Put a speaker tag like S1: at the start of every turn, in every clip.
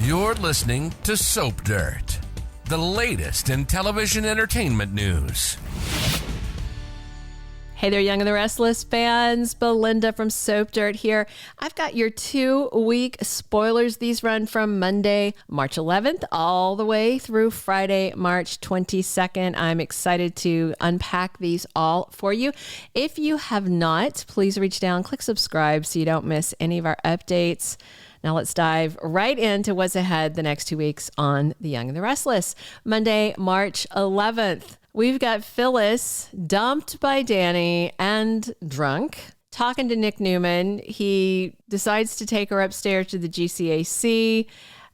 S1: You're listening to Soap Dirt, the latest in television entertainment news.
S2: Hey there, Young and the Restless fans. Belinda from Soap Dirt here. I've got your 2-week spoilers. These run from Monday, March 11th, all the way through Friday, March 22nd. I'm excited to unpack these all for you. If you have not, please reach down, click subscribe so you don't miss any of our updates. Now let's dive right into what's ahead the next 2 weeks on The Young and the Restless. Monday, March 11th. We've got Phyllis dumped by Danny and drunk, talking to Nick Newman. He decides to take her upstairs to the GCAC,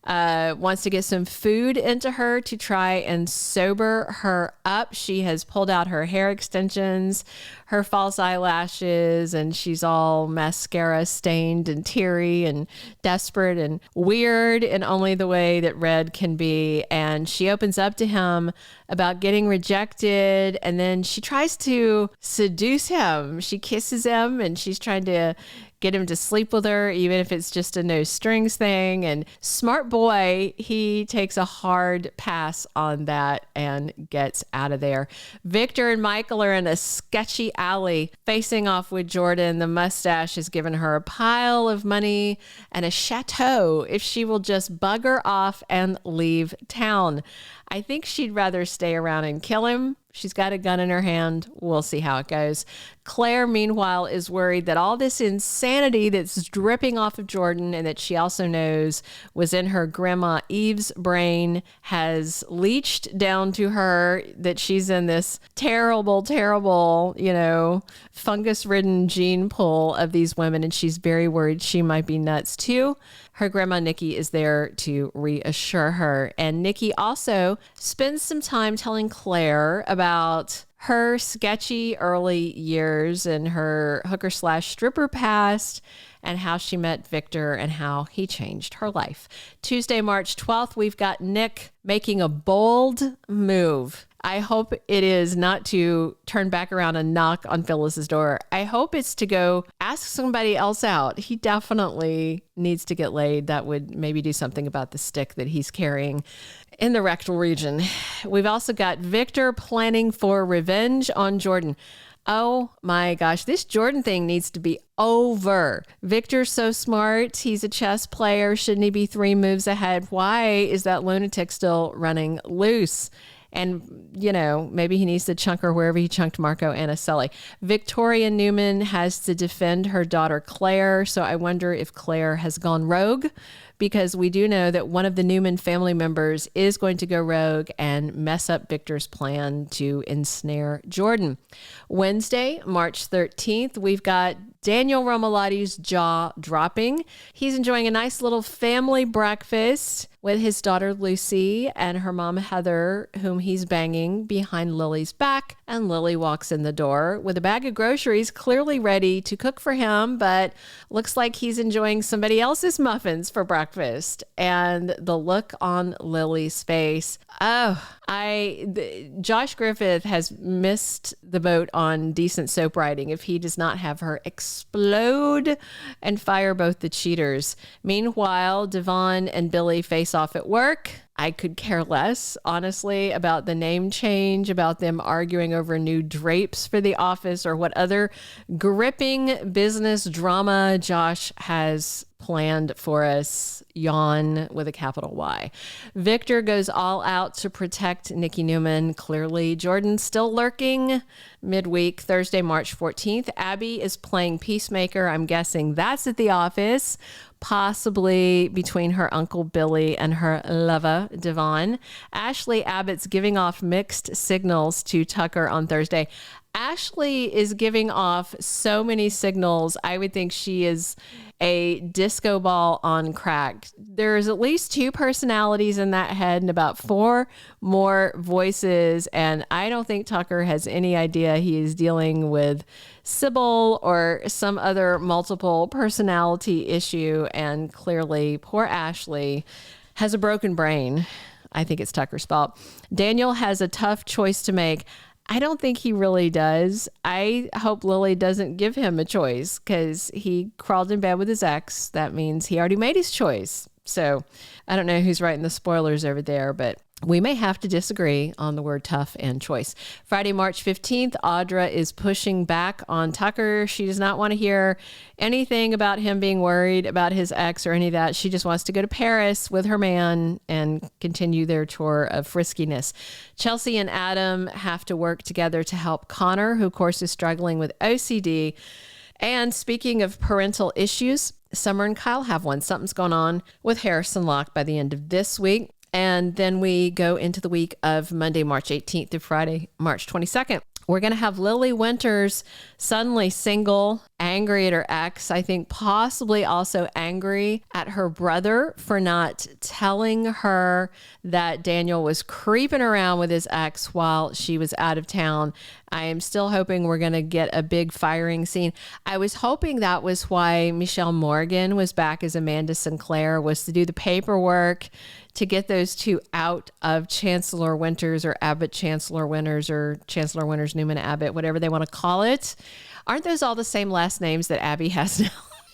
S2: wants to get some food into her to try and sober her up. She has pulled out her hair extensions, her false eyelashes, and she's all mascara stained and teary and desperate and weird in only the way that red can be. And she opens up to him about getting rejected, and then she tries to seduce him. She kisses him, and she's trying to get him to sleep with her, even if it's just a no strings thing. And smart boy, he takes a hard pass on that and gets out of there. Victor and Michael are in a sketchy alley facing off with Jordan. The mustache has given her a pile of money and a chateau if she will just bugger off and leave town. I think she'd rather stay around and kill him. She's got a gun in her hand. We'll see how it goes. Claire, meanwhile, is worried that all this insanity that's dripping off of Jordan and that she also knows was in her grandma Eve's brain has leached down to her, that she's in this terrible, fungus-ridden gene pool of these women, and she's very worried she might be nuts too. Her grandma Nikki is there to reassure her. And Nikki also spends some time telling Claire about her sketchy early years and her hooker/stripper past and how she met Victor and how he changed her life. Tuesday, March 12th, we've got Nick making a bold move. I hope it is not to turn back around and knock on Phyllis's door. I hope it's to go ask somebody else out. He definitely needs to get laid. That would maybe do something about the stick that he's carrying in the rectal region. We've also got Victor planning for revenge on Jordan. Oh my gosh, this Jordan thing needs to be over. Victor's so smart. He's a chess player. Shouldn't he be 3 moves ahead? Why is that lunatic still running loose? And, maybe he needs to chunk her wherever he chunked Marco Anicelli. Victoria Newman has to defend her daughter Claire. So I wonder if Claire has gone rogue, because we do know that one of the Newman family members is going to go rogue and mess up Victor's plan to ensnare Jordan. Wednesday, March 13th, we've got Daniel Romalotti's jaw dropping. He's enjoying a nice little family breakfast with his daughter Lucy and her mom Heather, whom he's banging behind Lily's back. And Lily walks in the door with a bag of groceries, clearly ready to cook for him, but looks like he's enjoying somebody else's muffins for breakfast. And the look on Lily's face. Josh Griffith has missed the boat on decent soap writing if he does not have her explode and fire both the cheaters. Meanwhile, Devon and Billy face off at work. I could care less, honestly, about the name change, about them arguing over new drapes for the office, or what other gripping business drama Josh has planned for us. Yawn with a capital Y. Victor goes all out to protect Nikki Newman. Clearly, Jordan's still lurking. Midweek, Thursday, March 14th, Abby is playing peacemaker. I'm guessing that's at the office, possibly between her Uncle Billy and her lover, Devon. Ashley Abbott's giving off mixed signals to Tucker on Thursday. Ashley is giving off so many signals. I would think she is a disco ball on crack. There's at least 2 personalities in that head and about 4 more voices. And I don't think Tucker has any idea he is dealing with Sybil or some other multiple personality issue. And clearly, poor Ashley has a broken brain. I think it's Tucker's fault. Daniel has a tough choice to make. I don't think he really does. I hope Lily doesn't give him a choice, because he crawled in bed with his ex. That means he already made his choice. So I don't know who's writing the spoilers over there, but we may have to disagree on the word tough and choice. Friday, March 15th, Audra is pushing back on Tucker. She does not want to hear anything about him being worried about his ex or any of that. She just wants to go to Paris with her man and continue their tour of friskiness. Chelsea and Adam have to work together to help Connor, who of course is struggling with OCD. And speaking of parental issues, Summer and Kyle have one. Something's going on with Harrison Locke by the end of this week. And then we go into the week of Monday, March 18th through Friday, March 22nd. We're going to have Lily Winters suddenly single, angry at her ex. I think possibly also angry at her brother for not telling her that Daniel was creeping around with his ex while she was out of town. I am still hoping we're going to get a big firing scene. I was hoping that was why Michelle Morgan was back as Amanda Sinclair, was to do the paperwork to get those two out of Chancellor-Winters or Abbott Chancellor-Winters or Chancellor-Winters Newman Abbott, whatever they want to call it. Aren't those all the same last names that Abby has now?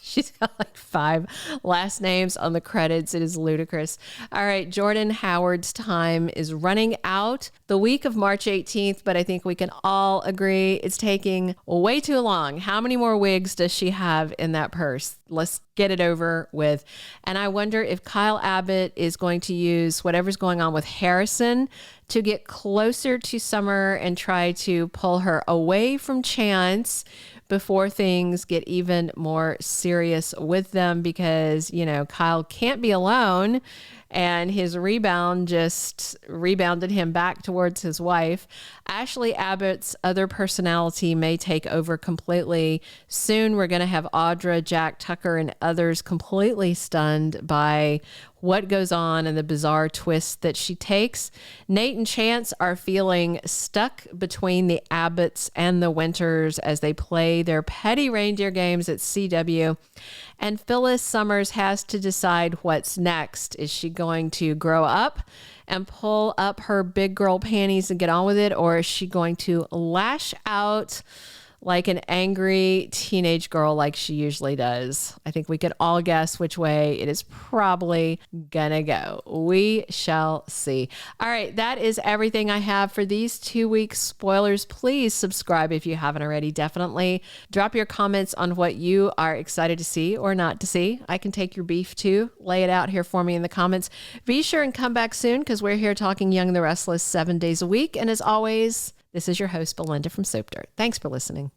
S2: She's got like 5 last names on the credits. It is ludicrous. All right, Jordan Howard's time is running out the week of March 18th, but I think we can all agree it's taking way too long. How many more wigs does she have in that purse? Let's get it over with. And I wonder if Kyle Abbott is going to use whatever's going on with Harrison to get closer to Summer and try to pull her away from Chance before things get even more serious with them, because, you know, Kyle can't be alone and his rebound just rebounded him back towards his wife. Ashley Abbott's other personality may take over completely. Soon we're going to have Audra, Jack, Tucker, and others completely stunned by what goes on and the bizarre twist that she takes. Nate and Chance are feeling stuck between the Abbotts and the Winters as they play their petty reindeer games at CW. And Phyllis Summers has to decide what's next. Is she going to grow up and pull up her big girl panties and get on with it? Or is she going to lash out like an angry teenage girl like she usually does? I think we could all guess which way it is probably gonna go. We shall see. All right, that is everything I have for these 2 weeks spoilers. Please subscribe if you haven't already. Definitely drop your comments on what you are excited to see or not to see. I can take your beef too. Lay it out here for me in the comments. Be sure and come back soon, because we're here talking Young and the Restless 7 days a week. And as always, this is your host, Belinda from Soap Dirt. Thanks for listening.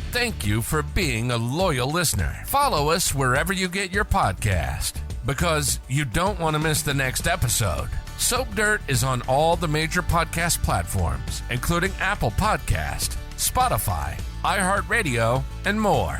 S1: Thank you for being a loyal listener. Follow us wherever you get your podcast, because you don't want to miss the next episode. Soap Dirt is on all the major podcast platforms, including Apple Podcast, Spotify, iHeartRadio, and more.